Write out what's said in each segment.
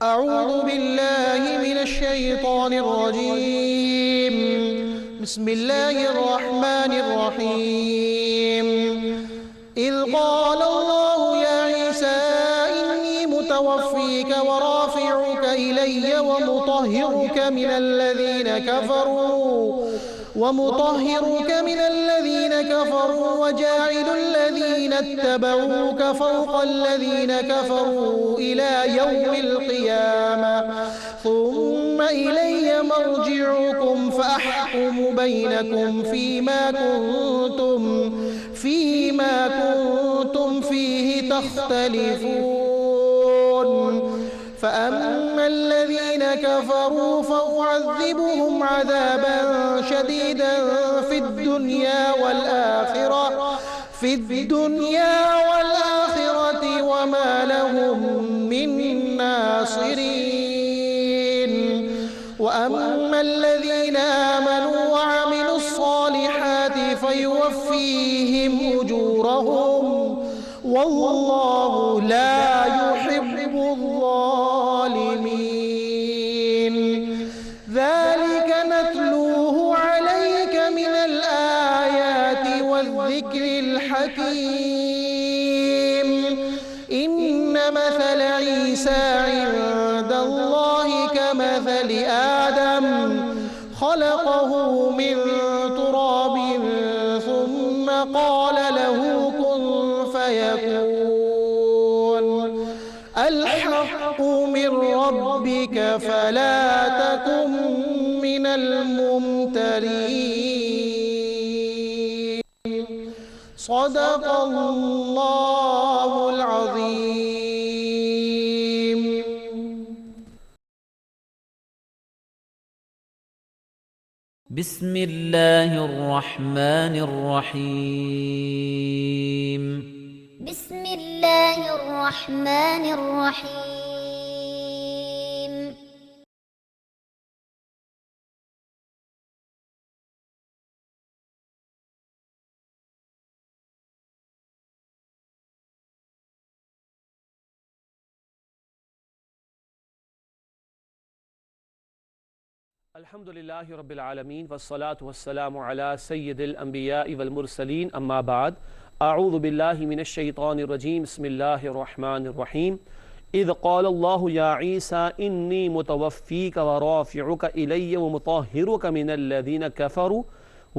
أعوذ بالله من الشيطان الرجيم. بسم الله الرحمن الرحيم. إذ قال الله يا عيسى إني متوفيك ورافعك إلي ومطهرك من الذين كفروا وجاعل الذين اتبعوك فوق الذين كفروا إلى يوم القيامة ثم إلي مرجعكم فأحكم بينكم فيما كنتم فيه تختلفون. فأما الذين كفروا فأعذبهم عذابا شديدا في الدنيا والآخرة وما لهم من ناصرين. وأما الذين آمنوا وعملوا الصالحات فيوفيهم أجورهم والله لا يحب الظالمين. ذلك نتلوه عليك من الآيات والذكر الحكيم. إن مثل عيسى عند الله كمثل آدم خلقه من تراب ثم قال له كن فيكون. الحق من ربك فلا تكن من الممترين. صدق الله العظيم. بسم الله الرحمن الرحيم. بسم الله الرحمن الرحيم. الحمدللہ رب العالمین والصلاة والسلام علی سید الانبیاء والمرسلین اما بعد اعوذ باللہ من الشیطان الرجیم بسم اللہ الرحمن الرحیم اذ قال اللہ یا عیسیٰ انی متوفیک ورافعک الی ومطہرک من الذین کفروا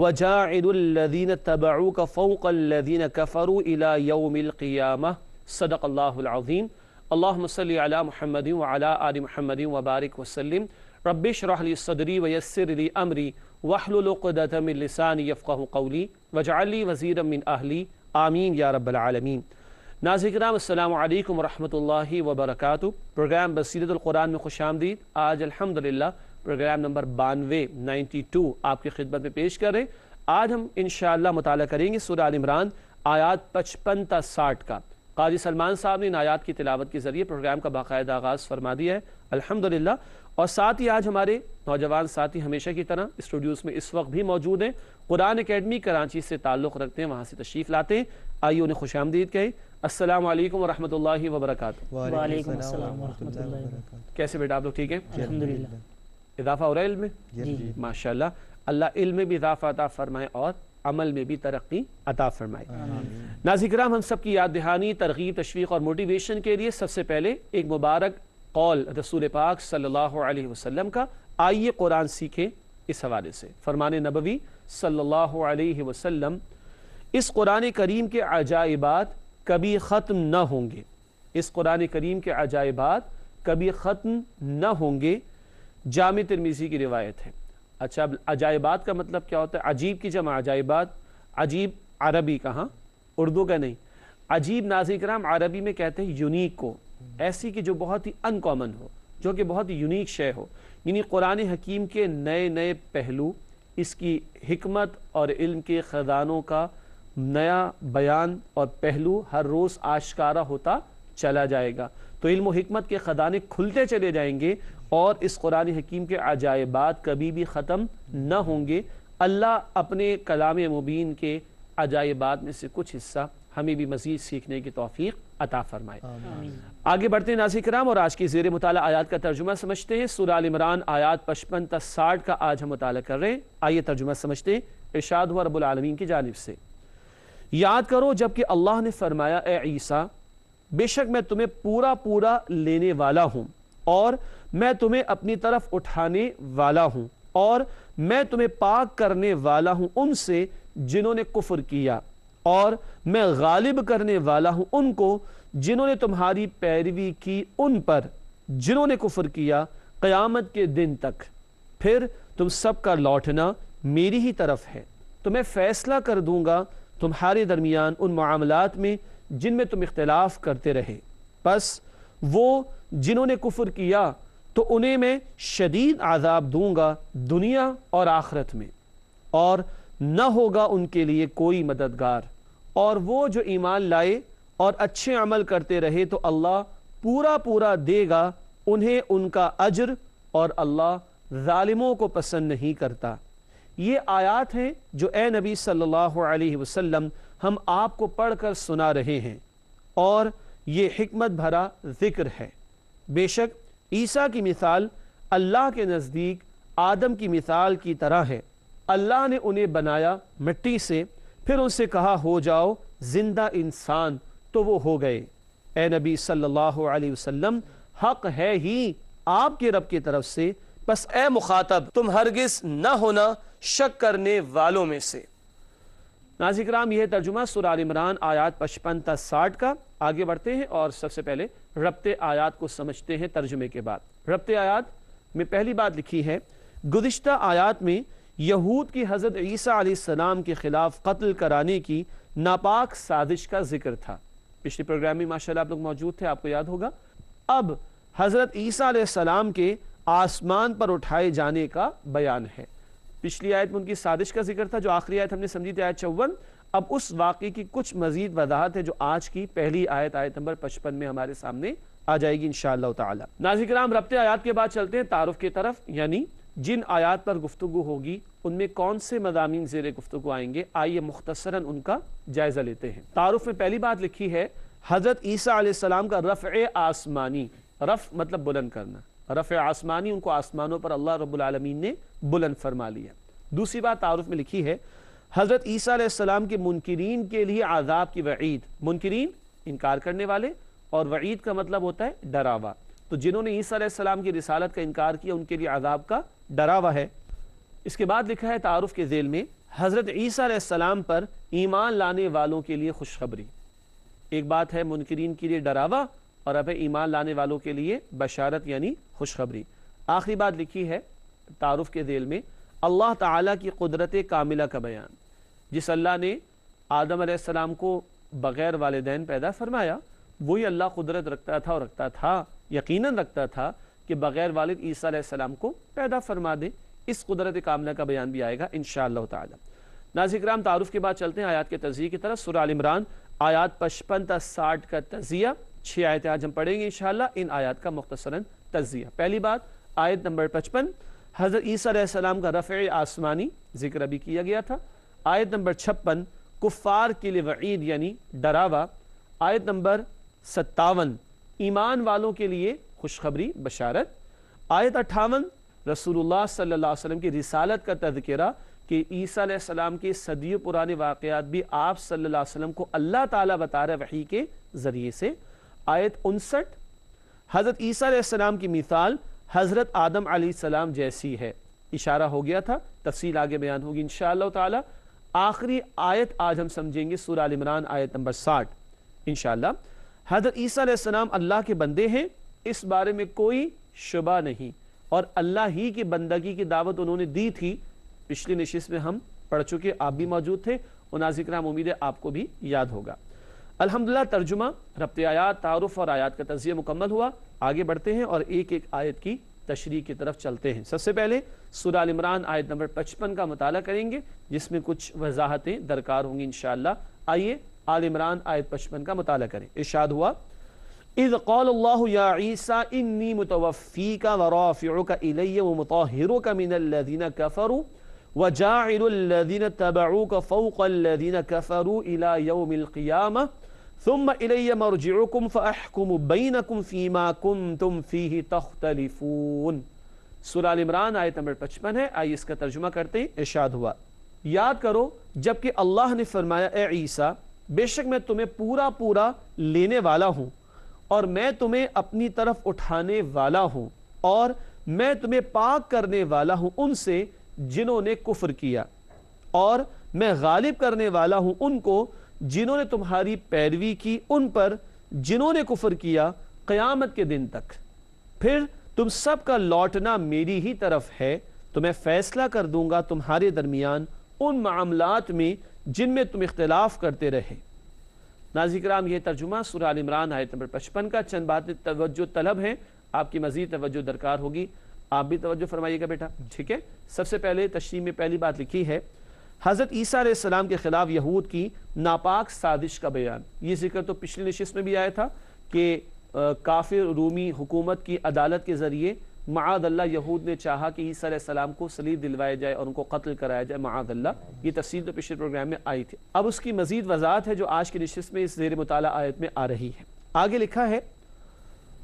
وجاعل الذین اتبعوک فوق الذین کفروا الى یوم القیامہ. صدق اللہ العظیم. اللہم صلی علی محمد وعلی آل محمد وبارک وسلم. رب اشرح لی صدری ویسر لی امری واحلل عقدۃ من لسانی یفقہوا قولی واجعل لی وزیرا من اہلی آمین یا رب العالمین. ناظرین کرام السلام علیکم ورحمۃ اللہ وبرکاتہ. پروگرام بصیرت القرآن میں خوش آمدید. آج الحمدللہ پروگرام نمبر 92 آپ کی خدمت میں پیش کر رہے ہیں. آج ہم انشاءاللہ مطالعہ کریں گے سورہ آل عمران آیات 55 تا 60 کا. قاضی سلمان صاحب نے ان آیات کی تلاوت کے ذریعے پروگرام کا باقاعدہ آغاز فرما دیا ہے الحمدللہ. اور ساتھ ہی آج ہمارے نوجوان ساتھی ہمیشہ کی طرح اسٹوڈیوز میں اس وقت بھی موجود ہیں. قرآن اکیڈمی کراچی سے تعلق رکھتے ہیں, وہاں سے تشریف لاتے ہیں. آئیے انہیں خوش آمدید کہیں. السلام علیکم ورحمۃ اللہ وبرکاتہ. وعلیکم السلام ورحمۃ اللہ وبرکاتہ. کیسے بیٹا آپ لوگ ٹھیک ہیں؟ الحمدللہ. اضافہ ہو رہا ہے علم میں؟ جی ماشاءاللہ. اللہ علم میں بھی اضافہ عطا فرمائے اور عمل میں بھی ترقی عطا فرمائے. ناظرین کرام ہم سب کی یاد دہانی, ترغیب, تشویق اور موٹیویشن کے لیے سب سے پہلے ایک مبارک قول رسول پاک صلی اللہ علیہ وسلم کا. آئیے قرآن سیکھیں اس حوالے سے. فرمان نبوی صلی اللہ علیہ وسلم, اس قرآن کریم کے عجائبات کبھی ختم نہ ہوں گے. اس قرآن کریم کے عجائبات کبھی ختم نہ ہوں گے. جامع ترمذی کی روایت ہے. اچھا, عجائبات کا مطلب کیا ہوتا ہے؟ عجیب کی جمع عجائبات. عجیب عربی کہاں, اردو کا نہیں. عجیب ناظرین کرام عربی میں کہتے ہیں یونیک کو, ایسی کہ جو بہت ہی ان کامن ہو, جو کہ بہت ہی یونیک شے ہو. یعنی قرآن حکیم کے نئے نئے پہلو, اس کی حکمت اور علم کے خزانوں کا نیا بیان اور پہلو ہر روز آشکارا ہوتا چلا جائے گا. تو علم و حکمت کے خزانے کھلتے چلے جائیں گے اور اس قرآن حکیم کے عجائبات کبھی بھی ختم نہ ہوں گے. اللہ اپنے کلام مبین کے عجائبات میں سے کچھ حصہ ہمیں بھی مزید سیکھنے کی توفیق عطا فرمائے۔ آگے بڑھتے ہیں ناظرین کرام اور آج کی زیر مطالعہ آیات کا ترجمہ سمجھتے ہیں۔ سورہ آل عمران آیات 55 تا 60 کا آج ہم مطالعہ کر رہے ہیں۔ آئیے ترجمہ سمجھتے ہیں۔ ارشاد ہوا رب العالمین کی جانب سے، یاد کرو جب کہ اللہ نے فرمایا اے عیسیٰ بے شک میں تمہیں پورا پورا لینے والا ہوں اور میں تمہیں اپنی طرف اٹھانے والا ہوں اور میں تمہیں پاک کرنے والا ہوں ان سے جنہوں نے کفر کیا اور میں غالب کرنے والا ہوں ان کو جنہوں نے تمہاری پیروی کی ان پر جنہوں نے کفر کیا قیامت کے دن تک، پھر تم سب کا لوٹنا میری ہی طرف ہے، تو میں فیصلہ کر دوں گا تمہارے درمیان ان معاملات میں جن میں تم اختلاف کرتے رہے، بس وہ جنہوں نے کفر کیا تو انہیں میں شدید عذاب دوں گا دنیا اور آخرت میں، اور نہ ہوگا ان کے لیے کوئی مددگار، اور وہ جو ایمان لائے اور اچھے عمل کرتے رہے تو اللہ پورا پورا دے گا انہیں ان کا اجر، اور اللہ ظالموں کو پسند نہیں کرتا۔ یہ آیات ہیں جو اے نبی صلی اللہ علیہ وسلم ہم آپ کو پڑھ کر سنا رہے ہیں، اور یہ حکمت بھرا ذکر ہے۔ بے شک عیسیٰ کی مثال اللہ کے نزدیک آدم کی مثال کی طرح ہے، اللہ نے انہیں بنایا مٹی سے، پھر ان سے کہا ہو جاؤ زندہ انسان، تو وہ ہو گئے۔ اے نبی صلی اللہ علیہ وسلم حق ہے ہی آپ کے رب کی طرف سے، بس اے مخاطب تم ہرگز نہ ہونا شک کرنے والوں میں سے۔ ناظرین کرام یہ ترجمہ سورہ آل عمران آیات 55 تا 60 کا۔ آگے بڑھتے ہیں اور سب سے پہلے ربط آیات کو سمجھتے ہیں ترجمے کے بعد۔ ربط آیات میں پہلی بات لکھی ہے، گزشتہ آیات میں یہود کی حضرت عیسیٰ علیہ السلام کے خلاف قتل کرانے کی ناپاک سازش کا ذکر تھا۔ پچھلی پروگرام میں ماشاءاللہ آپ لوگ موجود تھے، آپ کو یاد ہوگا۔ اب حضرت عیسیٰ علیہ السلام کے آسمان پر اٹھائے جانے کا بیان ہے۔ پچھلی آیت میں ان کی سازش کا ذکر تھا جو آخری آیت ہم نے سمجھی تھی، آیت 54۔ اب اس واقعے کی کچھ مزید وضاحت ہے جو آج کی پہلی آیت نمبر 55 میں ہمارے سامنے آ جائے گی انشاءاللہ تعالی۔ ناظرین کرام ربط آیات کے بعد چلتے ہیں تعارف کی طرف، یعنی جن آیات پر گفتگو ہوگی ان میں کون سے مضامین زیر گفتگو آئیں گے، آئیے مختصراً ان کا جائزہ لیتے ہیں۔ تعارف میں پہلی بات لکھی ہے حضرت عیسیٰ علیہ السلام کا رفع آسمانی، رفع مطلب بلند کرنا، رفع آسمانی، ان کو آسمانوں پر اللہ رب العالمین نے بلند فرما لیا۔ دوسری بات تعارف میں لکھی ہے حضرت عیسیٰ علیہ السلام کے منکرین کے لیے عذاب کی وعید، منکرین انکار کرنے والے، اور وعید کا مطلب ہوتا ہے ڈراوا، تو جنہوں نے عیسیٰ علیہ السلام کی رسالت کا انکار کیا ان کے لیے عذاب کا ڈراوا ہے۔ اس کے بعد لکھا ہے تعارف کے ذیل میں حضرت عیسیٰ علیہ السلام پر ایمان لانے والوں کے لیے خوشخبری۔ ایک بات ہے منکرین کے لیے ڈراوا، اور اب ایمان لانے والوں کے لیے بشارت یعنی خوشخبری۔ آخری بات لکھی ہے تعارف کے ذیل میں اللہ تعالیٰ کی قدرت کاملہ کا بیان۔ جس اللہ نے آدم علیہ السلام کو بغیر والدین پیدا فرمایا، وہی اللہ قدرت رکھتا تھا اور رکھتا تھا، یقیناً رکھتا تھا کہ بغیر والد عیسیٰ علیہ السلام کو پیدا فرما دے۔ اس قدرت کاملہ کا بیان بھی آئے گا انشاءاللہ تعالی۔ ناظرین کرام تعارف کے بعد چلتے ہیں آیات کے تجزیے کی طرف۔ سورہ آل عمران آیات 55 تا 60 کا تجزیہ، 6 آیتیں آج ہم پڑھیں گے انشاءاللہ، ان آیات کا مختصراً تجزیہ۔ پہلی بات آیت نمبر 55 حضرت عیسیٰ علیہ السلام کا رفع آسمانی ذکر ابھی کیا گیا تھا۔ آیت نمبر 56 کفار کے لیے وعید یعنی ڈراوا۔ آیت نمبر 57 ایمان والوں کے لیے خوشخبری بشارت۔ آیت 58 رسول اللہ صلی اللہ علیہ وسلم کی رسالت کا تذکرہ کہ عیسیٰ علیہ السلام کے صدیوں پرانے واقعات بھی آپ صلی اللہ علیہ وسلم کو اللہ تعالیٰ بتا رہے وحی کے ذریعے سے۔ آیت 59 حضرت عیسیٰ علیہ السلام کی مثال حضرت آدم علیہ السلام جیسی ہے، اشارہ ہو گیا تھا، تفصیل آگے بیان ہوگی انشاءاللہ تعالی۔ آخری آیت آج ہم سمجھیں گے سورہ آل عمران آیت نمبر 60 انشاءاللہ۔ حضرت عیسیٰ علیہ السلام اللہ کے بندے ہیں، اس بارے میں کوئی شبہ نہیں، اور اللہ ہی کی بندگی کی دعوت انہوں نے دی تھی۔ پچھلی نشست میں ہم پڑھ چکے، آپ بھی موجود تھے، اور ناظرین کرام امید ہے آپ کو بھی یاد ہوگا۔ الحمدللہ ترجمہ، ربط آیات، تعارف اور آیات کا تجزیہ مکمل ہوا۔ آگے بڑھتے ہیں اور ایک ایک آیت کی تشریح کی طرف چلتے ہیں۔ سب سے پہلے سورہ آل عمران آیت نمبر 55 کا مطالعہ کریں گے جس میں کچھ وضاحتیں درکار ہوں گی انشاءاللہ۔ آئیے آل عمران آیت 55 کا مطالعہ کریں۔ ارشاد ہوا اذ قال اللہ یا عیسیٰ انی متوفیک ورافعک الی ومطہرک من الذین کفروا وجاعل الذین اتبعوک فوق الذین کفروا الی یوم القیامہ ثم الی مرجعکم فاحکم بینکم فیما کنتم فیہ تختلفون۔ سورہ آل عمران آیت نمبر 55 ہے، آئیے اس کا ترجمہ کرتے ہیں۔ ارشاد ہوا، یاد کرو جبکہ اللہ نے فرمایا اے عیسیٰ بے شک میں تمہیں پورا پورا لینے والا ہوں اور میں تمہیں اپنی طرف اٹھانے والا ہوں اور میں تمہیں پاک کرنے والا ہوں ان سے جنہوں نے کفر کیا، اور میں غالب کرنے والا ہوں ان کو جنہوں نے تمہاری پیروی کی ان پر جنہوں نے کفر کیا قیامت کے دن تک۔ پھر تم سب کا لوٹنا میری ہی طرف ہے تو میں فیصلہ کر دوں گا تمہارے درمیان ان معاملات میں جن میں تم اختلاف کرتے رہے۔ ناظرین کرام، یہ ترجمہ سورہ آل عمران آیت نمبر 55 کا۔ چند باتیں توجہ طلب ہیں، آپ کی مزید توجہ درکار ہوگی، آپ بھی توجہ فرمائیے گا بیٹا، ٹھیک ہے۔ سب سے پہلے تشریح میں پہلی بات لکھی ہے حضرت عیسیٰ علیہ السلام کے خلاف یہود کی ناپاک سازش کا بیان۔ یہ ذکر تو پچھلی نشست میں بھی آیا تھا کہ کافر رومی حکومت کی عدالت کے ذریعے معاذ اللہ یہود نے چاہا کہ عیسیٰ علیہ السلام کو صلیب دلوائے جائے اور ان کو قتل کرایا جائے، معاذ اللہ۔ یہ تفصیل تو پچھلے پروگرام میں آئی تھی۔ اب اس کی مزید وضاحت ہے جو آج کی نشست میں اس زیر مطالعہ آیت میں آ رہی ہے۔ آگے لکھا ہے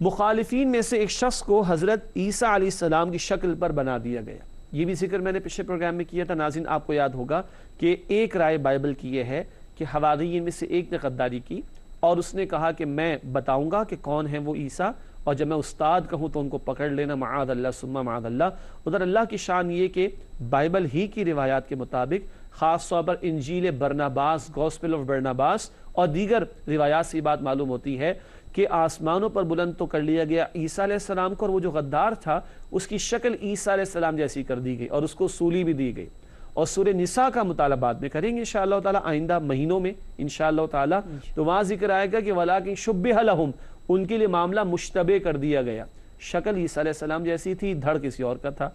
مخالفین میں سے ایک شخص کو حضرت عیسیٰ علیہ السلام کی شکل پر بنا دیا گیا۔ یہ بھی ذکر میں نے پچھلے پروگرام میں کیا تھا۔ ناظرین آپ کو یاد ہوگا کہ ایک رائے بائبل کی یہ ہے کہ حواریین میں سے ایک نے غداری کی اور اس نے کہا کہ میں بتاؤں گا کہ کون ہے وہ عیسیٰ، اور جب میں استاد کہوں تو ان کو پکڑ لینا، معاذ اللہ ثم معاذ اللہ۔ ادھر اللہ کی شان یہ کہ بائبل ہی کی روایات کے مطابق خاص طور پر انجیل برناباس، گوسپل آف برناباس اور دیگر روایات سے بات معلوم ہوتی ہے کہ آسمانوں پر بلند تو کر لیا گیا عیسیٰ علیہ السلام کو، اور وہ جو غدار تھا اس کی شکل عیسیٰ علیہ السلام جیسی کر دی گئی اور اس کو سولی بھی دی گئی۔ اور سورہ نساء کا مطالعہ بعد میں کریں گے انشاءاللہ تعالی آئندہ مہینوں میں انشاءاللہ تعالی، تو وہاں ذکر آئے گا کہ وَلَٰكِن شُبِّهَ لَهُمْ، ان کے لیے معاملہ مشتبہ کر دیا گیا۔ شکل عیسیٰ علیہ السلام جیسی تھی، دھڑ کسی اور کا تھا،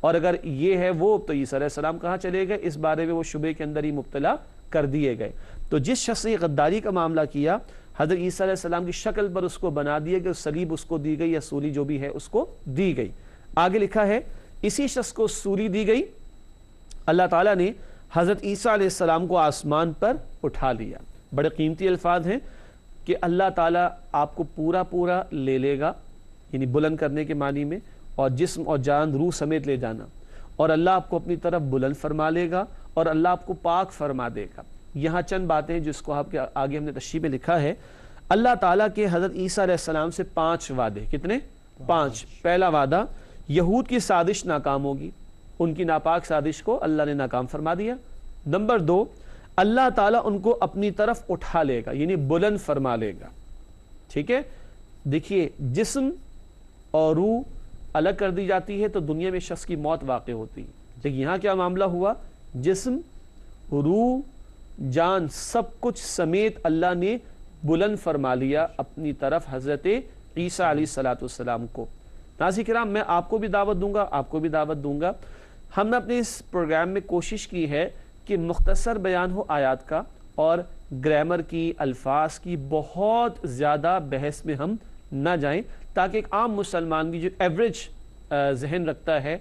اور اگر یہ ہے وہ تو عیسیٰ علیہ السلام کہاں چلے گئے؟ اس بارے میں وہ شبہ کے اندر ہی مبتلا کر دیے گئے۔ تو جس شخص نے غداری کا معاملہ کیا، حضرت عیسیٰ علیہ السلام کی شکل پر اس کو بنا دیا گیا، صلیب اس کو دی گئی یا سولی جو بھی ہے اس کو دی گئی۔ آگے لکھا ہے اسی شخص کو سولی دی گئی، اللہ تعالیٰ نے حضرت عیسیٰ علیہ السلام کو آسمان پر اٹھا لیا۔ بڑے قیمتی الفاظ ہیں کہ اللہ تعالیٰ آپ کو پورا پورا لے لے گا، یعنی بلند کرنے کے معنی میں، اور جسم اور جان روح سمیت لے جانا، اور اللہ آپ کو اپنی طرف بلند فرما لے گا اور اللہ آپ کو پاک فرما دے گا۔ یہاں چند باتیں جس کو آپ کے آگے ہم نے تشریح میں لکھا ہے۔ اللہ تعالیٰ کے حضرت عیسیٰ علیہ السلام سے 5 وعدے، کتنے؟ 5۔ پہلا وعدہ، یہود کی سازش ناکام ہوگی، ان کی ناپاک سازش کو اللہ نے ناکام فرما دیا۔ نمبر 2، اللہ تعالیٰ ان کو اپنی طرف اٹھا لے گا، یعنی بلند فرما لے گا، ٹھیک ہے۔ دیکھیے جسم اور روح الگ کر دی جاتی ہے تو دنیا میں شخص کی موت واقع ہوتی ہے، لیکن یہاں کیا معاملہ ہوا؟ جسم، روح، جان سب کچھ سمیت اللہ نے بلند فرما لیا اپنی طرف حضرت عیسیٰ علیہ السلام کو۔ ناظرین کرام، میں آپ کو بھی دعوت دوں گا، آپ کو بھی دعوت دوں گا۔ ہم نے اپنے اس پروگرام میں کوشش کی ہے کہ مختصر بیان ہو آیات کا، اور گرامر کی، الفاظ کی بہت زیادہ بحث میں ہم نہ جائیں، تاکہ ایک عام مسلمان بھی جو ایوریج ذہن رکھتا ہے،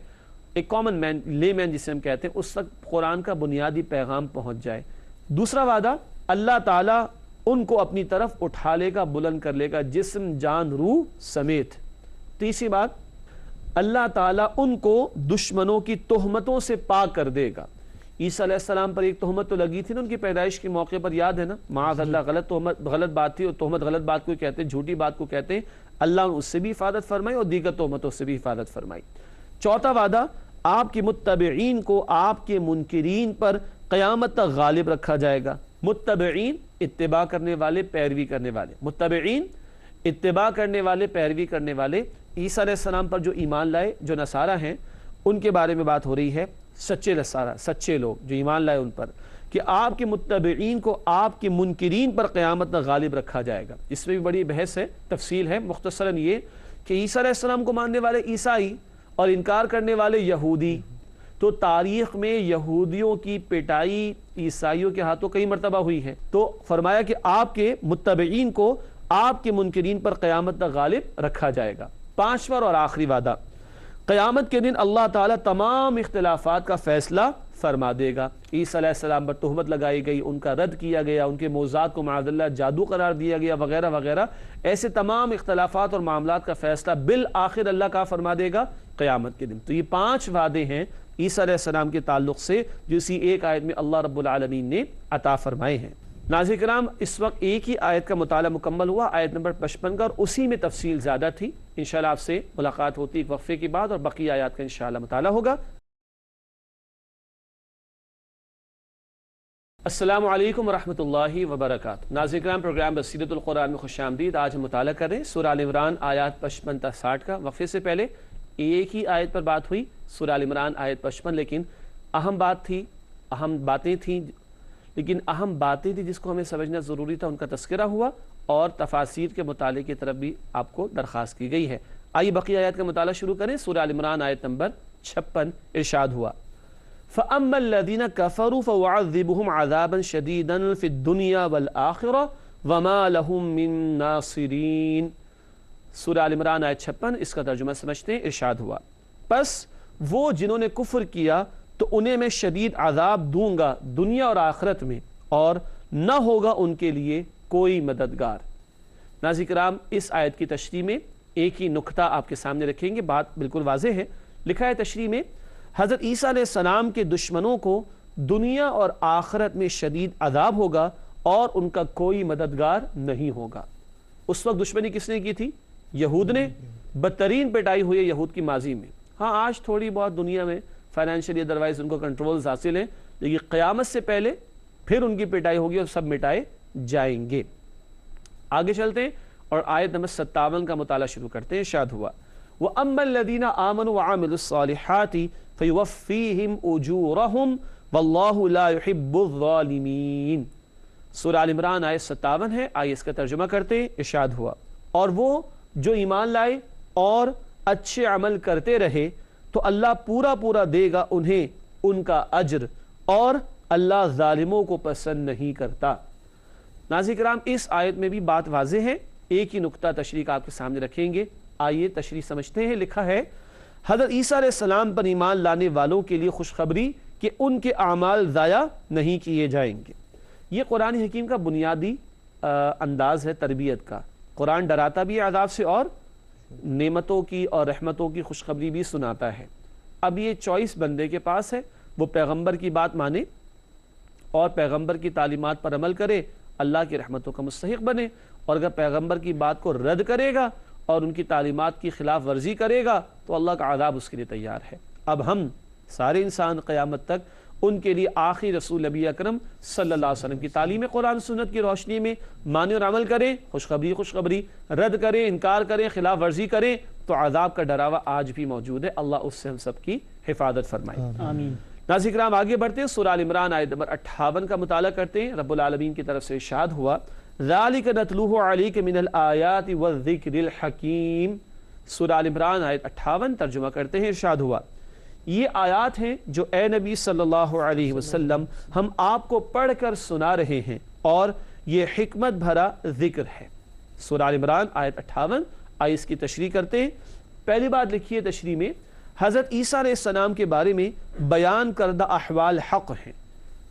ایک کامن مین، لے مین جسے ہم کہتے ہیں، اس تک قرآن کا بنیادی پیغام پہنچ جائے۔ دوسرا وعدہ، اللہ تعالیٰ ان کو اپنی طرف اٹھا لے گا، بلند کر لے گا، جسم، جان، روح سمیت۔ تیسری بات، اللہ تعالیٰ ان کو دشمنوں کی تہمتوں سے پاک کر دے گا۔ عیسیٰ علیہ السلام پر ایک تہمت تو لگی تھی نا ان کی پیدائش کے موقع پر، یاد ہے نا؟ معاذ اللہ، غلط تہمت، غلط بات تھی، اور تہمت غلط بات کو کہتے ہیں، جھوٹی بات کو کہتے ہیں۔ اللہ نے اس سے بھی حفاظت فرمائی اور دیگر تہمتوں سے بھی حفاظت فرمائی۔ چوتھا وعدہ، آپ کے متبعین کو آپ کے منکرین پر قیامت تک غالب رکھا جائے گا۔ متبعین، اتباع کرنے والے، پیروی کرنے والے۔ متبعین، اتباع کرنے والے، پیروی کرنے والے۔ عیسیٰ علیہ السلام پر جو ایمان لائے، جو نصارہ ہیں، ان کے بارے میں بات ہو رہی ہے، سچے نصارہ، سچے لوگ جو ایمان لائے ان پر، کہ آپ کے متبعین کو آپ کے منکرین پر قیامت تک غالب رکھا جائے گا۔ اس میں بھی بڑی بحث ہے، تفصیل ہے۔ مختصراً یہ کہ عیسیٰ علیہ السلام کو ماننے والے عیسائی اور انکار کرنے والے یہودی، تو تاریخ میں یہودیوں کی پٹائی عیسائیوں کے ہاتھوں کئی مرتبہ ہوئی ہے، تو فرمایا کہ آپ کے متبعین کو آپ کے منکرین پر قیامت تک غالب رکھا جائے گا۔ 5واں اور آخری وعدہ، قیامت کے دن اللہ تعالیٰ تمام اختلافات کا فیصلہ فرما دے گا۔ عیسیٰ علیہ السلام پر تہمت لگائی گئی، ان کا رد کیا گیا، ان کے معجزات کو معاذ اللہ جادو قرار دیا گیا وغیرہ وغیرہ، ایسے تمام اختلافات اور معاملات کا فیصلہ بالآخر اللہ کا فرما دے گا قیامت کے دن۔ تو یہ 5 وعدے ہیں عیسیٰ علیہ السلام کے تعلق سے جو اسی ایک آیت میں اللہ رب العالمین نے عطا فرمائے ہیں۔ ناظرین کرام، اس وقت ایک ہی آیت کا مطالعہ مکمل ہوا، آیت نمبر 55 کا، اور اسی میں تفصیل زیادہ تھی۔ انشاءاللہ آپ سے ملاقات ہوتی ایک وقفے کے بعد اور بقیہ آیات کا انشاءاللہ مطالعہ ہوگا۔ السلام علیکم ورحمۃ اللہ وبرکاتہ۔ ناظرین کرام، پروگرام بصیرت القرآن میں خوش آمدید۔ آج ہم مطالعہ کر رہے ہیں سورہ آل عمران آیات 55 تا 60 کا۔ وقفے سے پہلے ایک ہی آیت پر بات ہوئی، سورہ آل عمران آیت 55، لیکن اہم باتیں تھیں جس کو ہمیں سمجھنا ضروری تھا، ان کا تذکرہ ہوا اور تفاسیر کے مطالعے کی طرف بھی آپ کو درخواست کی گئی ہے۔ آئیے بقیہ آیات کا مطالعہ شروع کریں۔ سورہ آل عمران آیت نمبر 56 ارشاد ہوا، فَأَمَّا الَّذِينَ كَفَرُوا فَوَعَذِّبُهُمْ عَذَابًا شَدِيدًا فِي الدُّنْيَا وَالْآخِرَةِ وَمَا لَهُم مِّن نَاصِرِينَ۔ سورہ آل عمران آیت 56، اس کا ترجمہ سمجھتے ہیں۔ ارشاد ہوا، پس وہ جنہوں نے کفر کیا تو انہیں میں شدید عذاب دوں گا دنیا اور آخرت میں، اور نہ ہوگا ان کے لیے کوئی مددگار۔ ناظرین کرام، اس آیت کی تشریح میں ایک ہی نقطہ آپ کے سامنے رکھیں گے، بات بالکل واضح ہے۔ لکھا ہے تشریح میں، حضرت عیسیٰ علیہ السلام کے دشمنوں کو دنیا اور آخرت میں شدید عذاب ہوگا اور ان کا کوئی مددگار نہیں ہوگا۔ اس وقت دشمنی کس نے کی تھی؟ یہود نے۔ بدترین پٹائی ہوئی ہے یہود کی ماضی میں۔ ہاں، آج تھوڑی بہت دنیا میں فائنینشلی ادروائز ان کو کنٹرولز حاصل ہیں، لیکن قیامت سے پہلے پھر ان کی پٹائی ہوگی اور سب مٹائے جائیں گے۔ آگے چلتے ہیں اور آیت نمبر 57 کا مطالعہ شروع کرتے ہیں۔ ارشاد ہوا، وَأَمَّا الَّذِينَ آمَنُوا وَعَمِلُوا الصَّالِحَاتِ فَيُوَفِّيهِمْ أُجُورَهُمْ وَاللَّهُ لَا يُحِبُّ الظَّالِمِينَ۔ سورہ آل عمران آیت 57 ہے، آئیے اس کا ترجمہ کرتے ہیں۔ ارشاد ہوا، اور وہ جو ایمان لائے اور اچھے عمل کرتے رہے تو اللہ پورا دے گا انہیں ان کا اجر، اور اللہ ظالموں کو پسند نہیں کرتا۔ ناظرین کرام، اس آیت میں بھی بات واضح ہے، ایک ہی نقطہ تشریح آپ کے سامنے رکھیں گے۔ آئیے تشریح سمجھتے ہیں۔ لکھا ہے، حضرت عیسیٰ علیہ السلام پر ایمان لانے والوں کے لیے خوشخبری کہ ان کے اعمال ضائع نہیں کیے جائیں گے۔ یہ قرآن حکیم کا بنیادی انداز ہے تربیت کا۔ قرآن ڈراتا بھی ہے عذاب سے اور نعمتوں کی اور رحمتوں کی خوشخبری بھی سناتا ہے۔ اب یہ چوائس بندے کے پاس ہے، وہ پیغمبر کی بات مانے اور پیغمبر کی تعلیمات پر عمل کرے، اللہ کی رحمتوں کا مستحق بنے، اور اگر پیغمبر کی بات کو رد کرے گا اور ان کی تعلیمات کی خلاف ورزی کرے گا تو اللہ کا عذاب اس کے لیے تیار ہے۔ اب ہم سارے انسان قیامت تک ان کے لیے آخری رسول نبی اکرم صلی اللہ علیہ وسلم کی تعلیم قرآن سنت کی روشنی میں مانے اور عمل کریں، خوشخبری رد کریں، انکار کریں، خلاف ورزی کریں تو عذاب کا ڈراوا آج بھی موجود ہے۔ اللہ اس سے ہم سب کی حفاظت فرمائے، آمین۔ ناظرین کرام، آگے بڑھتے ہیں، سورہ آل عمران آیت نمبر 58 کا مطالعہ کرتے ہیں۔ رب العالمین کی طرف سے ارشاد ہوا، ذَلِكَ نَتْلُوهُ عَلَيْكَ مِنَ الْآيَاتِ وَالذِّكْرِ الْحَكِيمِ۔ سورہ آل عمران آیت 58 ترجمہ کرتے ہیں۔ ارشاد ہوا، یہ آیات ہیں جو اے نبی صلی اللہ علیہ وسلم ہم آپ کو پڑھ کر سنا رہے ہیں، اور یہ حکمت بھرا ذکر ہے۔ سورہ آل عمران آیت 58، آئیے اس کی تشریح کرتے ہیں۔ پہلی بات لکھی ہے تشریح میں، حضرت عیسیٰ علیہ السلام کے بارے میں بیان کردہ احوال حق ہیں۔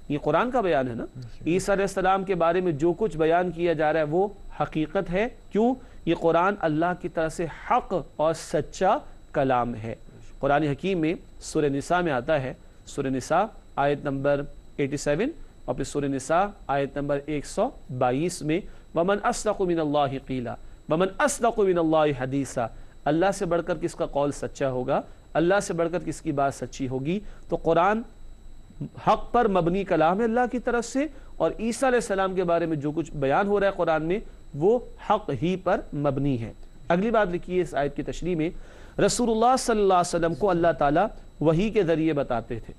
یہ قرآن کا بیان ہے نا، عیسیٰ علیہ السلام کے بارے میں جو کچھ بیان کیا جا رہا ہے وہ حقیقت ہے۔ کیوں؟ یہ قرآن اللہ کی طرف سے حق اور سچا کلام ہے۔ قرآن حکیم میں سورہ نساء میں آتا ہے، سورہ نساء آیت نمبر 87 اور پھر سورہ نساء آیت نمبر 122 میں، وَمَنْ أَصْدَقُ مِنَ اللَّهِ قِيلًا وَمَنْ أَصْدَقُ مِنَ اللَّهِ حَدِيثًا۔ اللہ سے بڑھ کر کس کا قول سچا ہوگا، اللہ سے بڑھ کر کس کی بات سچی ہوگی؟ تو قرآن حق پر مبنی کلام ہے اللہ کی طرف سے، اور عیسیٰ علیہ السلام کے بارے میں جو کچھ بیان ہو رہا ہے قرآن میں وہ حق ہی پر مبنی ہے۔ اگلی بات لکھی ہے اس آیت کی تشریح میں، رسول اللہ صلی اللہ علیہ وسلم کو اللہ تعالیٰ وحی کے ذریعے بتاتے تھے۔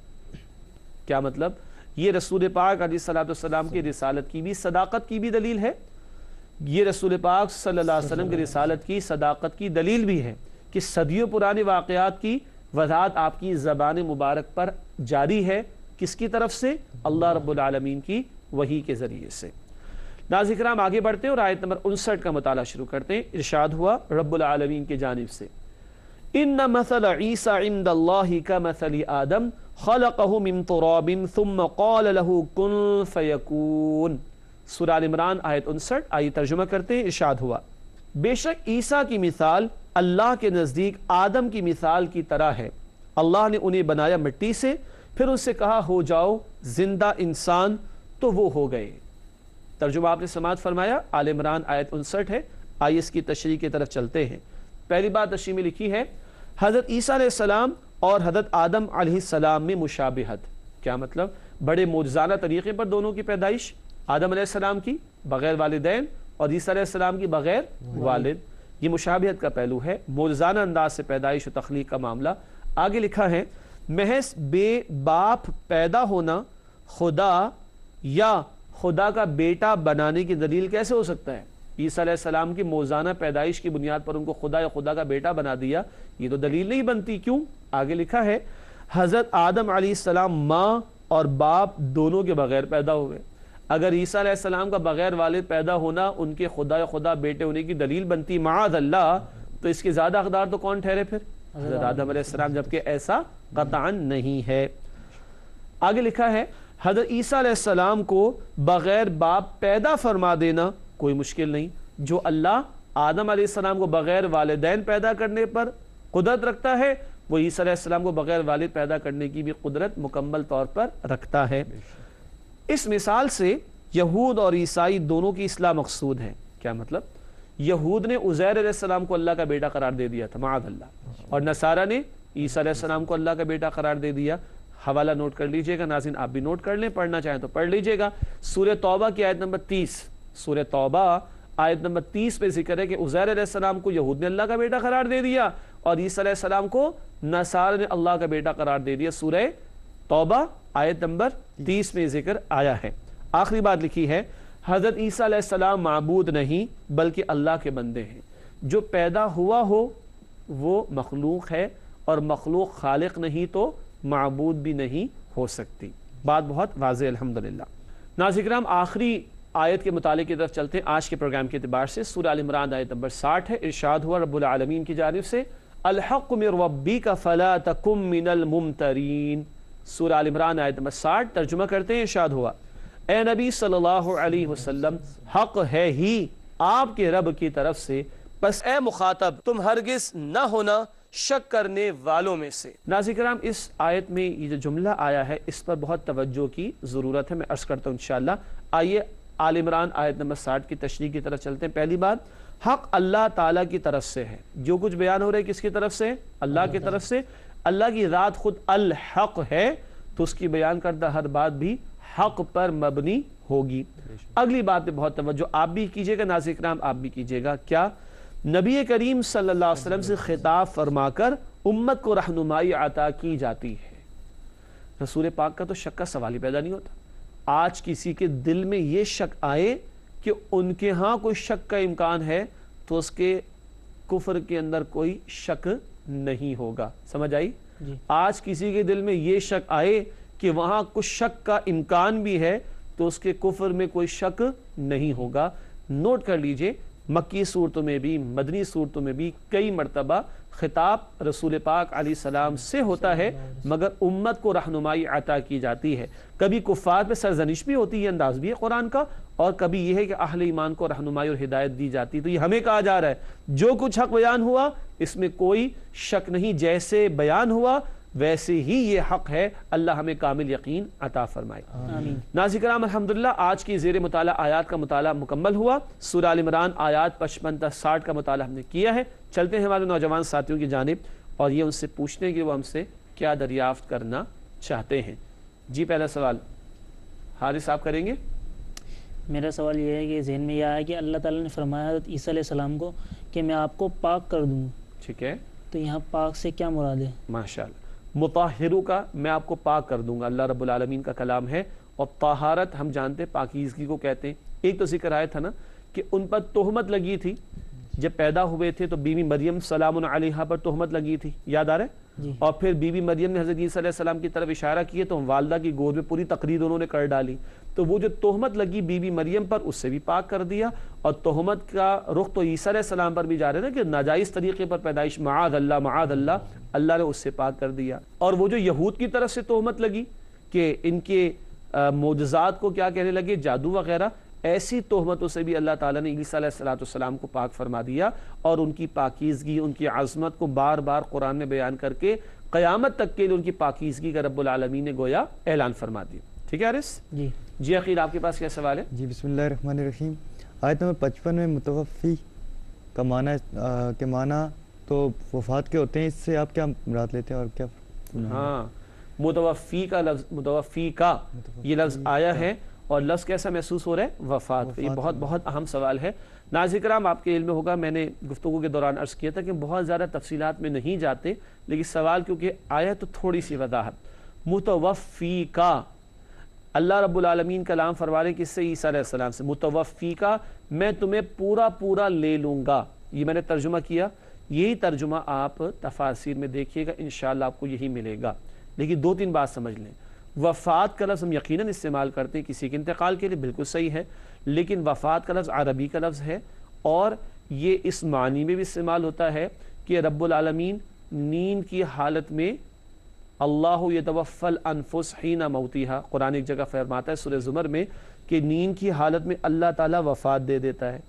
کیا مطلب؟ یہ رسول پاک علیہ السلام کی رسالت کی بھی صداقت کی بھی دلیل ہے، یہ رسول پاک صلی اللہ علیہ وسلم کی رسالت کی صداقت کی دلیل بھی ہے کہ صدیوں پرانے واقعات کی وضاحت آپ کی زبان مبارک پر جاری ہے۔ کس کی طرف سے؟ اللہ رب العالمین کی وحی کے ذریعے سے۔ ناظرین کرام، آگے بڑھتے ہیں اور آیت نمبر 59 کا مطالعہ شروع کرتے ہیں۔ ارشاد ہوا رب العالمین کی جانب سے، ان مثل عیسی عند اللہ کمثل آدم خلقہ من تراب ثم قال له کن فیکون۔ سورہ آل عمران آیت 59۔ آئیے ترجمہ کرتے ہیں۔ ارشاد ہوا بے شک عیسیٰ کی مثال اللہ کے نزدیک آدم کی مثال کی طرح ہے، اللہ نے انہیں بنایا مٹی سے، پھر ان سے کہا ہو جاؤ زندہ انسان، تو وہ ہو گئے۔ ترجمہ آپ نے سماعت فرمایا۔ آل عمران آیت 59 ہے۔ آئیے اس کی تشریح کی طرف چلتے ہیں۔ پہلی بات تشریح میں لکھی ہے حضرت عیسیٰ علیہ السلام اور حضرت آدم علیہ السلام میں مشابہت۔ کیا مطلب؟ بڑے معجزانہ طریقے پر دونوں کی پیدائش، آدم علیہ السلام کی بغیر والدین اور عیسیٰ علیہ السلام کی بغیر والد، یہ مشابہت کا پہلو ہے، معجزانہ انداز سے پیدائش و تخلیق کا معاملہ۔ آگے لکھا ہے محض بے باپ پیدا ہونا خدا یا خدا کا بیٹا بنانے کی دلیل کیسے ہو سکتا ہے؟ عیسیٰ علیہ السلام کی موزانہ پیدائش کی بنیاد پر ان کو خدا یا خدا کا بیٹا بنا دیا، یہ تو دلیل نہیں بنتی۔ کیوں؟ آگے لکھا ہے حضرت آدم علیہ السلام ماں اور باپ دونوں کے بغیر پیدا ہوئے۔ اگر عیسیٰ علیہ السلام کا بغیر والد پیدا ہونا ان کے خدا یا خدا بیٹے ہونے کی دلیل بنتی معاذ اللہ، تو اس کے زیادہ حقدار تو کون ٹھہرے پھر؟ حضرت آدم علیہ السلام، جبکہ ایسا قطعاً نہیں ہے۔ آگے لکھا ہے حضرت عیسیٰ علیہ السلام کو بغیر باپ پیدا فرما دینا کوئی مشکل نہیں۔ جو اللہ آدم علیہ السلام کو بغیر والدین پیدا کرنے پر قدرت رکھتا ہے، وہ عیسیٰ علیہ السلام کو بغیر والد پیدا کرنے کی بھی قدرت مکمل طور پر رکھتا ہے۔ اس مثال سے یہود اور عیسائی دونوں کی اصلاح مقصود ہے۔ کیا مطلب؟ یہود نے عزیر علیہ السلام کو اللہ کا بیٹا قرار دے دیا تھا معاذ اللہ، اور نصارہ نے عیسیٰ علیہ السلام کو اللہ کا بیٹا قرار دے دیا۔ حوالہ نوٹ کر لیجئے گا، ناظرین آپ بھی نوٹ کر لیں، پڑھنا چاہیں تو پڑھ لیجئے گا۔ سورہ توبہ کی آیت نمبر 30، سورہ توبہ آیت نمبر 30 پہ ذکر ہے کہ عزیر علیہ السلام کو یہود نے اللہ کا بیٹا قرار دے دیا اور عیسیٰ علیہ السلام کو نصارہ نے اللہ کا بیٹا قرار دے دیا۔ سورہ توبہ آیت نمبر 30 میں ذکر آیا ہے۔ آخری بات لکھی ہے حضرت عیسیٰ علیہ السلام معبود نہیں بلکہ اللہ کے بندے ہیں۔ جو پیدا ہوا ہو وہ مخلوق ہے، اور مخلوق خالق نہیں تو معبود بھی نہیں ہو سکتی۔ بات بہت واضح الحمدللہ۔ ناظرین کرام، آخری آیت کے متعلق کی طرف چلتے ہیں آج کے پروگرام کے اعتبار سے۔ سورہ آل عمران آیت نمبر 60 ہے۔ ارشاد ہوا رب العالمین کی جانب سے الحق من ربک فلا تکن من الممترین۔ سورہ آل عمران آیت نمبر 60 ترجمہ کرتے ہیں۔ ارشاد ہوا اے نبی صلی اللہ علیہ وسلم، حق ہے ہی آپ کے رب کی طرف سے، پس اے مخاطب تم ہرگز نہ ہونا شک کرنے والوں میں سے۔ ناظرین کرام، اس آیت میں یہ جو جملہ آیا ہے اس پر بہت توجہ کی ضرورت ہے، میں عرض کرتا ہوں انشاءاللہ۔ آئیے آل عمران آیت نمبر 60 کی تشریح کی طرف چلتے ہیں۔ پہلی بات، حق اللہ تعالیٰ کی طرف سے ہے۔ جو کچھ بیان ہو رہا ہے کس کی طرف سے؟ اللہ کی طرف سے۔ اللہ کی ذات خود الحق ہے، تو اس کی بیان کردہ ہر بات بھی حق پر مبنی ہوگی۔ اگلی بات پہ بہت توجہ آپ بھی کیجئے گا، ناظرین کرام آپ بھی کیجئے گا۔ کیا؟ نبی کریم صلی اللہ علیہ وسلم سے خطاب فرما کر امت کو رہنمائی عطا کی جاتی ہے۔ رسول پاک کا تو شک کا سوال ہی پیدا نہیں ہوتا۔ آج کسی کے دل میں یہ شک آئے کہ ان کے ہاں کوئی شک کا امکان ہے تو اس کے کفر کے اندر کوئی شک نہیں ہوگا۔ سمجھ آئی؟ آج کسی کے دل میں یہ شک آئے کہ وہاں کچھ شک کا امکان بھی ہے تو اس کے کفر میں کوئی شک نہیں ہوگا۔ نوٹ کر لیجئے، مکی صورتوں میں بھی مدنی صورتوں میں بھی کئی مرتبہ خطاب رسول پاک علیہ السلام سے ہوتا ہے، مگر امت کو رہنمائی عطا کی جاتی ہے۔ کبھی کفار پہ سرزنش بھی ہوتی ہے، یہ انداز بھی ہے قرآن کا، اور کبھی یہ ہے کہ اہل ایمان کو رہنمائی اور ہدایت دی جاتی ہے۔ تو یہ ہمیں کہا جا رہا ہے جو کچھ حق بیان ہوا اس میں کوئی شک نہیں، جیسے بیان ہوا ویسے ہی یہ حق ہے۔ اللہ ہمیں کامل یقین عطا فرمائے۔ ناظرین کرام، الحمدللہ آج کی زیر مطالعہ آیات کا مطالعہ مکمل ہوا۔ سورہ آل عمران آیات 55 تا 60 کا مطالعہ ہم نے کیا ہے۔ چلتے ہیں ہمارے نوجوان ساتھیوں کی جانب اور یہ ان سے پوچھتے ہیں کہ وہ ہم سے کیا دریافت کرنا چاہتے ہیں۔ جی پہلا سوال حارث صاحب کریں گے۔ میرا سوال یہ ہے کہ ذہن میں یہ آیا کہ اللہ تعالیٰ نے فرمایا حضرت عیسیٰ علیہ السلام کو کہ میں آپ کو پاک کر دوں، ٹھیک ہے، تو یہاں پاک سے کیا مراد ہے؟ ماشاءاللہ، مطہرو کا میں آپ کو پاک کر دوں گا، اللہ رب العالمین کا کلام ہے۔ اور طہارت ہم جانتے ہیں پاکیزگی کو کہتے ہیں۔ ایک تو ذکر آیا تھا نا کہ ان پر تہمت لگی تھی جب پیدا ہوئے تھے تو بی بی مریم سلام علیہا پر تہمت لگی تھی، یاد آ رہا ہے؟ اور پھر بی بی مریم نے حضرت عیسیٰ علیہ السلام کی طرف اشارہ کیے تو والدہ کی گود میں پوری تقریر انہوں نے کر ڈالی، تو وہ جو تہمت لگی بی بی مریم پر اس سے بھی پاک کر دیا، اور تہمت کا رخ تو عیسیٰ علیہ السلام پر بھی جا رہے نا کہ ناجائز طریقے پر پیدائش، معاذ اللہ، اللہ نے اس سے پاک کر دیا۔ اور وہ جو یہود کی طرف سے تہمت لگی کہ ان کے معجزات کو کیا کہنے لگے، جادو وغیرہ، ایسی تہمتوں سے بھی اللہ تعالیٰ نے عیسیٰ علیہ السلام کو پاک فرما دیا، اور ان کی پاکیزگی، ان کی عظمت کو بار بار قرآن میں بیان کر کے قیامت تک کے لیے ان کی پاکیزگی کا رب العالمین نے گویا اعلان فرما دیا۔ ٹھیک ہے حارث؟ جی عقیل، آپ کے پاس کیا سوال ہے؟ جی بسم اللہ الرحمن الرحیم۔ آیت نمبر 55 میں متوفی کا معنی تو وفات کے ہوتے ہیں، اس سے آپ کیا مراد لیتے ہیں اور کیا؟ ہاں، متوفی کا لفظ، متوفی کا یہ لفظ آیا ہے، اور لفظ کیسا محسوس ہو رہا ہے؟ وفات۔ یہ بہت بہت اہم سوال ہے۔ ناظرین کرام، آپ کے علم میں ہوگا، میں نے گفتگو کے دوران عرض کیا تھا کہ بہت زیادہ تفصیلات میں نہیں جاتے، لیکن سوال کیونکہ آیا تو تھوڑی سی وضاحت۔ متوفی کا، اللہ رب العالمین کلام فرما رہے کس سے؟ عیسیٰ علیہ السلام سے۔ متوفی کا، میں تمہیں پورا لے لوں گا، یہ میں نے ترجمہ کیا، یہی ترجمہ آپ تفاسیر میں دیکھیے گا، انشاءاللہ آپ کو یہی ملے گا۔ لیکن دو تین بات سمجھ لیں، وفات کا لفظ ہم یقیناً استعمال کرتے ہیں کسی کے انتقال کے لیے، بالکل صحیح ہے، لیکن وفات کا لفظ عربی کا لفظ ہے، اور یہ اس معنی میں بھی استعمال ہوتا ہے کہ رب العالمین نیند کی حالت میں، اللہ یتوفی الانفس حین موتہا، قرآن ایک جگہ فرماتا ہے سورہ زمر میں کہ نیند کی حالت میں اللہ تعالیٰ وفات دے دیتا ہے۔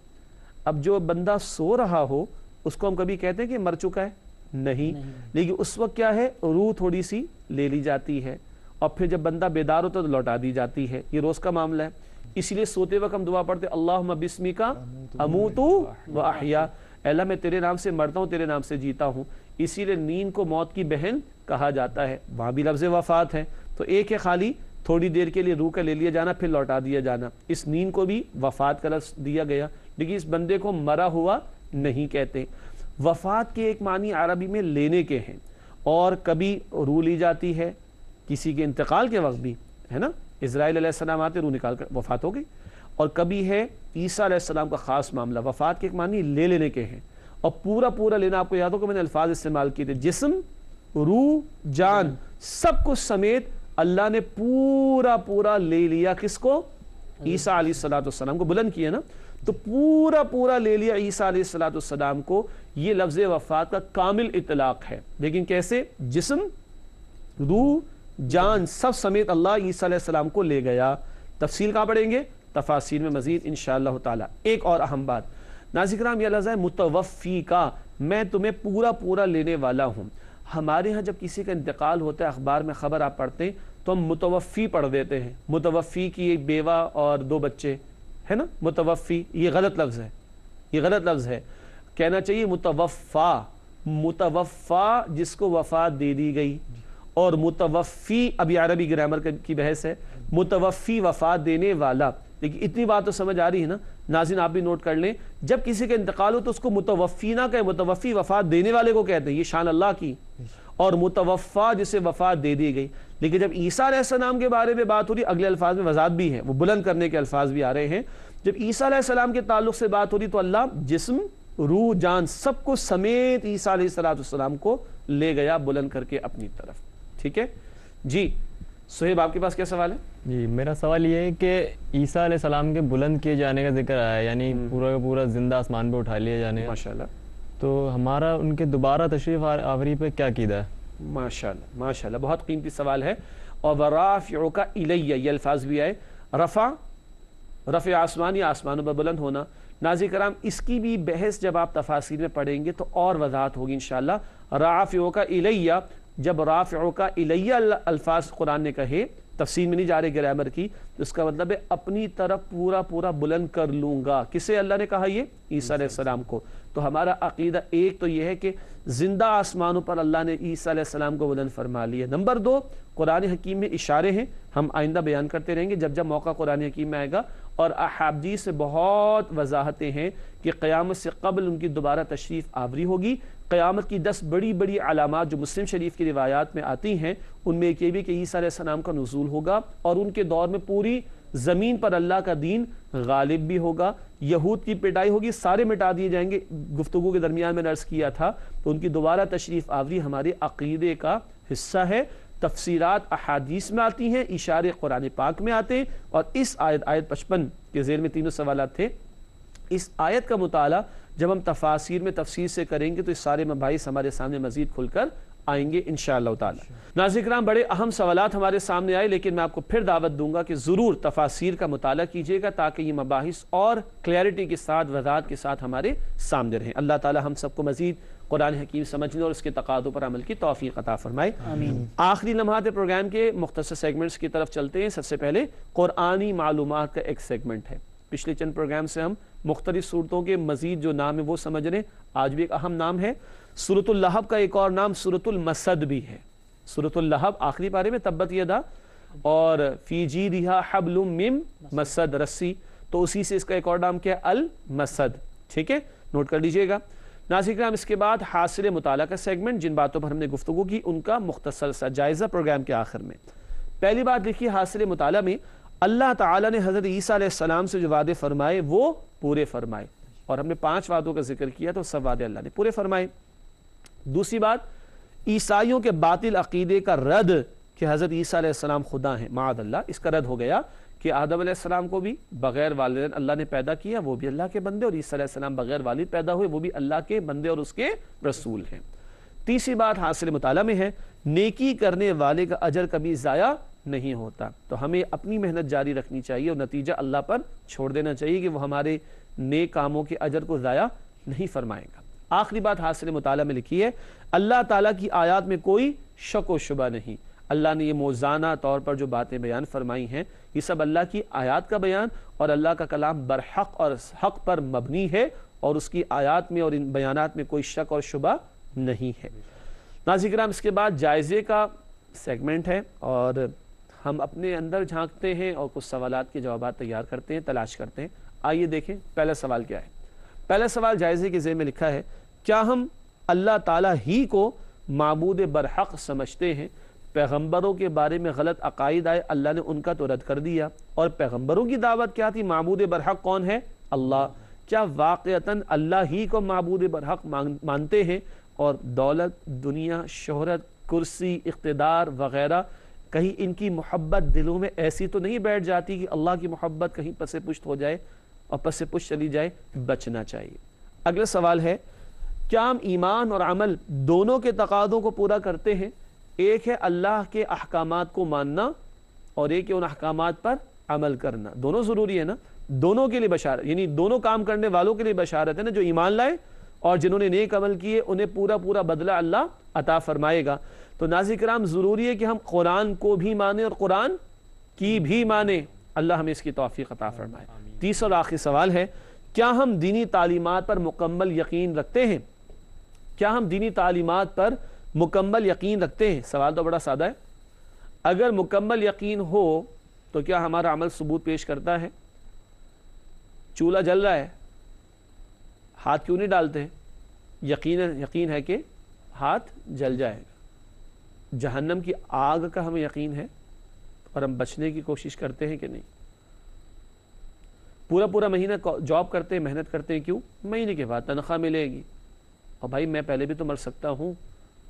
اب جو بندہ سو رہا ہو اس کو ہم کبھی کہتے ہیں کہ مر چکا ہے؟ نہیں، لیکن اس وقت کیا ہے، روح تھوڑی سی لے لی جاتی ہے، اور پھر جب بندہ بیدار ہوتا ہے تو لوٹا دی جاتی ہے، یہ روز کا معاملہ ہے۔ اسی لیے سوتے وقت ہم دعا پڑھتے اللہم بسمک اموت و احیا، اے اللہ میں تیرے نام سے مرتا ہوں، تیرے نام سے جیتا ہوں۔ اسی لیے نیند کو موت کی بہن کہا جاتا ہے، وہاں بھی لفظ وفات ہے، تو ایک ہے خالی تھوڑی دیر کے لیے روح کا لے لیا جانا پھر لوٹا دیا جانا، اس نیند کو بھی وفات کا لفظ دیا گیا، لیکن اس بندے کو مرا ہوا نہیں کہتے۔ وفات کے ایک معنی عربی میں لینے کے ہیں، اور کبھی روح لی جاتی ہے کسی کے انتقال کے وقت بھی، ہے نا، اسرائیل علیہ السلام آتے روح نکال کر وفات ہو گئی، اور کبھی ہے عیسیٰ علیہ السلام کا خاص معاملہ، وفات کے ایک معنی لے لینے کے ہیں، اور پورا لینا، آپ کو یاد ہو کہ میں نے الفاظ استعمال کیے تھے، جسم، روح، جان سب کچھ سمیت اللہ نے پورا لے لیا، کس کو؟ عیسیٰ علیہ السلام کو بلند کیا نا، تو پورا لے لیا عیسیٰ علیہ السلام کو، یہ لفظ وفات کا کامل اطلاق ہے، لیکن کیسے؟ جسم، روح، جان سب سمیت اللہ عیسیٰ علیہ السلام کو لے گیا۔ تفصیل کہاں پڑھیں گے؟ تفاسیر میں مزید انشاءاللہ تعالی۔ ایک اور اہم بات ناظرین کرام، یہ لفظ ہے متوفی کا، میں تمہیں پورا لینے والا ہوں۔ ہمارے ہاں جب کسی کا انتقال ہوتا ہے، اخبار میں خبر آپ پڑھتے ہیں تو ہم متوفی پڑھ دیتے ہیں، متوفی کی ایک بیوہ اور 2 بچے، ہے نا، متوفی، یہ غلط لفظ ہے، یہ غلط لفظ ہے، کہنا چاہیے متوفا جس کو وفات دے دی گئی، اور متوفی ابھی عربی گرامر کی بحث ہے، متوفی وفات دینے والا۔ لیکن اتنی بات تو سمجھ آ رہی ہے نا ناظرین، آپ بھی نوٹ کر لیں، جب کسی کا انتقال ہو تو اس کو متوفی نہ کہے، متوفی وفات دینے والے کو کہتے ہیں، یہ شان اللہ کی، اور متوفا جسے وفات دے دی گئی۔ لیکن جب عیسیٰ علیہ السلام کے بارے میں بات ہو رہی، اگلے الفاظ میں وضاحت بھی ہے، وہ بلند کرنے کے الفاظ بھی آ رہے ہیں، جب عیسیٰ علیہ السلام کے تعلق سے بات ہو رہی تو اللہ جسم، روح، جان سب کو سمیت عیسیٰ علیہ السلام کو لے گیا بلند کر کے اپنی طرف۔ ٹھیک ہے جی، صہیب آپ کے پاس کیا سوال ہے؟ جی میرا سوال یہ ہے کہ عیسیٰ علیہ السلام کے بلند کیے جانے کا ذکر آیا ہے، یعنی پورا کا پورا زندہ آسمان پہ اٹھا لیا جانے کا، ماشاءاللہ، تو ہمارا ان کے دوبارہ تشریف آوری پہ کیا عقیدہ ہے؟ ماشاءاللہ بہت قیمتی سوال ہے، اور وَرَافِعُكَ إِلَيَّ یہ الفاظ بھی آئے، رفع آسمان یا آسمانوں پر بلند ہونا۔ ناظرین کرام، اس کی بھی بحث جب آپ تفاسیر میں پڑھیں گے تو اور وضاحت ہوگی انشاءاللہ۔ رَافِعُكَ إِلَيَّ، جب رافعُكَ إِلَيَّ الفاظ قرآن نے کہے، تفسیر میں نہیں جا رہے گرامر کی، تو اس کا مطلب ہے اپنی طرف پورا بلند کر لوں گا۔ کسے اللہ نے کہا؟ یہ عیسیٰ علیہ السلام کو۔ تو ہمارا عقیدہ ایک تو یہ ہے کہ زندہ آسمانوں پر اللہ نے عیسیٰ علیہ السلام کو بلند فرما لیا۔ نمبر 2، قرآن حکیم میں اشارے ہیں، ہم آئندہ بیان کرتے رہیں گے جب موقع قرآن حکیم میں آئے گا، اور احادیث سے بہت وضاحتیں ہیں کہ قیامت سے قبل ان کی دوبارہ تشریف آوری ہوگی۔ قیامت کی 10 بڑی علامات جو مسلم شریف کی روایات میں آتی ہیں، ان میں ایک یہ بھی کہ عیسیٰ علیہ السلام کا نزول ہوگا، اور ان کے دور میں پوری زمین پر اللہ کا دین غالب بھی ہوگا، یہود کی پٹائی ہوگی، سارے مٹا دیے جائیں گے. گفتگو کے درمیان میں نے عرض کیا تھا تو ان کی دوبارہ تشریف آوری ہمارے عقیدے کا حصہ ہے. تفسیرات احادیث میں آتی ہیں، اشارے قرآن پاک میں آتے ہیں، اور اس آیت 55 کے ذیل میں تینوں سوالات تھے. اس آیت کا مطالعہ جب ہم تفاسیر میں تفسیر سے کریں گے تو اس سارے مباحث ہمارے سامنے مزید کھل کر آئیں گے انشاءاللہ تعالی. ناظرین کرام، بڑے اہم سوالات ہمارے سامنے آئے، لیکن میں آپ کو پھر دعوت دوں گا کہ ضرور تفاسیر کا مطالعہ کیجئے گا تاکہ یہ مباحث اور کلیئرٹی کے ساتھ، وضاحت کے ساتھ ہمارے سامنے رہیں. اللہ تعالی ہم سب کو مزید قرآن حکیم سمجھنے اور اس کے تقاضوں پر عمل کی توفیق عطا فرمائے. آمین. آخری لمحات پروگرام کے مختصر سیگمنٹس کی طرف چلتے ہیں. سب سے پہلے قرآنی معلومات کا ایک سیگمنٹ ہے. پچھلے چند پروگرام سے ہم مختلف صورتوں کے مزید جو نام ہے وہ سمجھ رہے ہیں. آج بھی ایک اہم نام ہے. سورۃ اللہب کا ایک اور نام سورۃ المسد بھی ہے. سورۃ اللہب آخری پارے میں تبت یدا اور فی جیدہا حبل من مسد، رسی، تو اسی سے اس کا ایک اور نام کیا ہے؟ المسد. ٹھیک ہے، نوٹ کر لیجئے گا. ناظرین کرام، اس کے بعد حاصل مطالعہ کا سیگمنٹ، جن باتوں پر ہم نے گفتگو کی ان کا مختصر سا جائزہ پروگرام کے آخر میں. پہلی بات لکھی حاصل مطالعہ میں، اللہ تعالیٰ نے حضرت عیسیٰ علیہ السلام سے جو وعدے فرمائے وہ پورے فرمائے، اور ہم نے 5 وعدوں کا ذکر کیا تو سب وعدے اللہ نے پورے فرمائے. دوسری بات، عیسائیوں کے باطل عقیدے کا رد کہ حضرت عیسیٰ علیہ السلام خدا ہیں، معاذ اللہ، اس کا رد ہو گیا کہ آدم علیہ السلام کو بھی بغیر والدین اللہ نے پیدا کیا، وہ بھی اللہ کے بندے، اور عیسیٰ علیہ السلام بغیر والد پیدا ہوئے، وہ بھی اللہ کے بندے اور اس کے رسول ہیں. تیسری بات حاصل مطالعہ میں ہے، نیکی کرنے والے کا اجر کبھی ضائع نہیں ہوتا، تو ہمیں اپنی محنت جاری رکھنی چاہیے اور نتیجہ اللہ پر چھوڑ دینا چاہیے کہ وہ ہمارے نیک کاموں کے اجر کو ضائع نہیں فرمائے گا. آخری بات حاصل مطالعہ میں لکھی ہے، اللہ تعالیٰ کی آیات میں کوئی شک و شبہ نہیں. اللہ نے یہ موزانہ طور پر جو باتیں بیان فرمائی ہیں یہ سب اللہ کی آیات کا بیان، اور اللہ کا کلام برحق اور حق پر مبنی ہے، اور اس کی آیات میں اور ان بیانات میں کوئی شک اور شبہ نہیں ہے. ناظرین کرام، اس کے بعد جائزے کا سیگمنٹ ہے، اور ہم اپنے اندر جھانکتے ہیں اور کچھ سوالات کے جوابات تیار کرتے ہیں، تلاش کرتے ہیں. آئیے دیکھیں پہلا سوال کیا ہے. پہلا سوال جائزے کے ذیل میں لکھا ہے، کیا ہم اللہ تعالیٰ ہی کو معبود برحق سمجھتے ہیں؟ پیغمبروں کے بارے میں غلط عقائد آئے، اللہ نے ان کا تو رد کر دیا، اور پیغمبروں کی دعوت کیا تھی؟ معبود برحق کون ہے؟ اللہ. کیا واقعتاً اللہ ہی کو معبود برحق مانتے ہیں، اور دولت، دنیا، شہرت، کرسی، اقتدار وغیرہ کہیں ان کی محبت دلوں میں ایسی تو نہیں بیٹھ جاتی کہ اللہ کی محبت کہیں پس پشت ہو جائے اور پس پشت چلی جائے؟ بچنا چاہیے. اگلا سوال ہے، کیا ہم ایمان اور عمل دونوں کے تقاضوں کو پورا کرتے ہیں؟ ایک ہے اللہ کے احکامات کو ماننا، اور ایک ہے ان احکامات پر عمل کرنا. دونوں ضروری ہے نا، دونوں کے لیے بشارت، یعنی دونوں کام کرنے والوں کے لیے بشارت ہے نا. جو ایمان لائے اور جنہوں نے نیک عمل کیے انہیں پورا پورا بدلہ اللہ عطا فرمائے گا. تو ناظرین کرام، ضروری ہے کہ ہم قرآن کو بھی مانیں اور قرآن کی بھی مانیں. اللہ ہمیں اس کی توفیق عطا فرمائے. تیسرا اور آخری سوال ہے، کیا ہم دینی تعلیمات پر مکمل یقین رکھتے ہیں؟ کیا ہم دینی تعلیمات پر مکمل یقین رکھتے ہیں؟ سوال تو بڑا سادہ ہے. اگر مکمل یقین ہو تو کیا ہمارا عمل ثبوت پیش کرتا ہے؟ چولہا جل رہا ہے، ہاتھ کیوں نہیں ڈالتے ہیں؟ یقین ہے کہ ہاتھ جل جائے گا. جہنم کی آگ کا ہمیں یقین ہے، اور ہم بچنے کی کوشش کرتے ہیں کہ نہیں؟ پورا مہینہ جاب کرتے ہیں، محنت کرتے ہیں، کیوں؟ مہینے کے بعد تنخواہ ملے گی، اور بھائی میں پہلے بھی تو مر سکتا ہوں،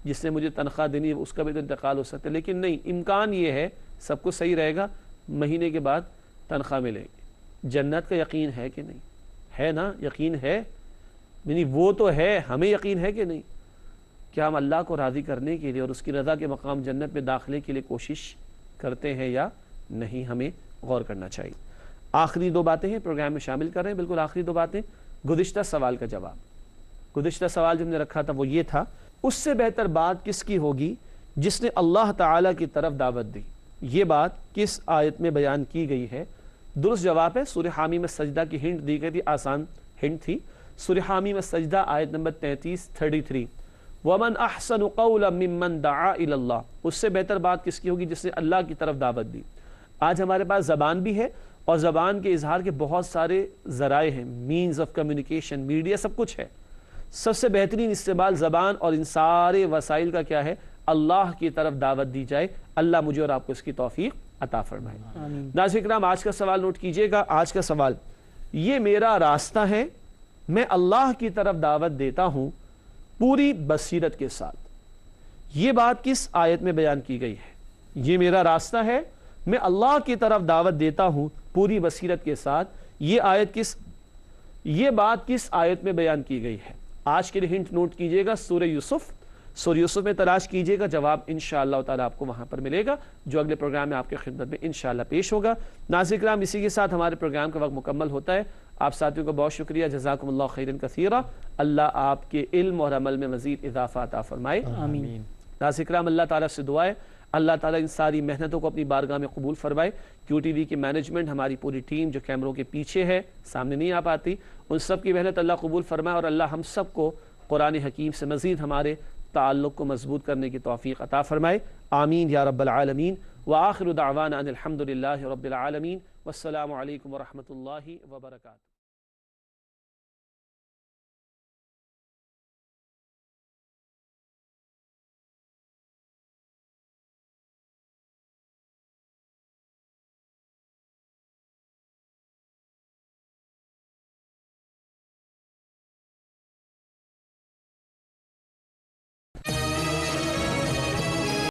جس نے مجھے تنخواہ دینی ہے اس کا بھی تو انتقال ہو سکتا ہے. لیکن نہیں، امکان یہ ہے سب کچھ صحیح رہے گا، مہینے کے بعد تنخواہ ملے گی. جنت کا یقین ہے کہ نہیں؟ ہے نا؟ یقین ہے، یعنی وہ تو ہے، ہمیں یقین ہے کہ نہیں؟ کیا ہم اللہ کو راضی کرنے کے لیے اور اس کی رضا کے مقام جنت میں داخلے کے لیے کوشش کرتے ہیں یا نہیں؟ ہمیں غور کرنا چاہیے. آخری 2 باتیں ہیں پروگرام میں شامل کر رہے ہیں، بالکل آخری 2 باتیں. گزشتہ سوال کا جواب. گزشتہ سوال جو ہم نے رکھا تھا وہ یہ تھا، اس سے بہتر بات کس کی ہوگی جس نے اللہ تعالیٰ کی طرف دعوت دی؟ یہ بات کس آیت میں بیان کی گئی ہے؟ درست جواب ہے سورہ حامی میں سجدہ کی ہنٹ دی گئی تھی، آسان ہنٹ تھی. سورہ حامی میں سجدہ آیت نمبر 33 وَمَنْ أَحْسَنُ قَوْلًا مِّمَّنْ دَعَا إِلَى اللَّهِ. اس سے بہتر بات کس کی ہوگی جس نے اللہ کی طرف دعوت دی؟ آج ہمارے پاس زبان بھی ہے، اور زبان کے اظہار کے بہت سارے ذرائع ہیں، مینز آف کمیونیکیشن، میڈیا، سب کچھ ہے. سب سے بہترین استعمال زبان اور ان سارے وسائل کا کیا ہے؟ اللہ کی طرف دعوت دی جائے. اللہ مجھے اور آپ کو اس کی توفیق عطا فرمائے. ناظرین کرام، آج کا سوال نوٹ کیجئے گا. آج کا سوال، یہ میرا راستہ ہے، میں اللہ کی طرف دعوت دیتا ہوں پوری بصیرت کے ساتھ۔ یہ بات کس آیت میں بیان کی گئی ہے؟ یہ میرا راستہ ہے، میں اللہ کی طرف دعوت دیتا ہوں پوری بصیرت کے ساتھ، یہ بات کس آیت میں بیان کی گئی ہے؟ آج کے لیے ہنٹ نوٹ کیجئے گا، سورہ یوسف میں تلاش کیجئے گا، جواب انشاءاللہ تعالی آپ کو وہاں پر ملے گا، جو اگلے پروگرام میں آپ کے خدمت میں انشاءاللہ پیش ہوگا۔ ناظرین کرام، اسی کے ساتھ ہمارے پروگرام کا وقت مکمل ہوتا ہے۔ آپ ساتھیوں کو بہت شکریہ، جزاکم اللہ خیرن کثیرا، اللہ آپ کے علم اور عمل میں مزید اضافہ عطا فرمائے، آمین۔ ناظرین کرام، اللہ تعالیٰ سے دعا ہے اللہ تعالیٰ ان ساری محنتوں کو اپنی بارگاہ میں قبول فرمائے۔ کیو ٹی وی کی مینجمنٹ، ہماری پوری ٹیم جو کیمروں کے پیچھے ہے، سامنے نہیں آ پاتی، ان سب کی محنت اللہ قبول فرمائے، اور اللہ ہم سب کو قرآن حکیم سے مزید ہمارے تعلق کو مضبوط کرنے کی توفیق عطا فرمائے، آمین یا رب العالمین۔ وآخر دعوانا ان الحمد للہ رب العالمین، والسلام علیکم ورحمۃ اللہ وبرکاتہ۔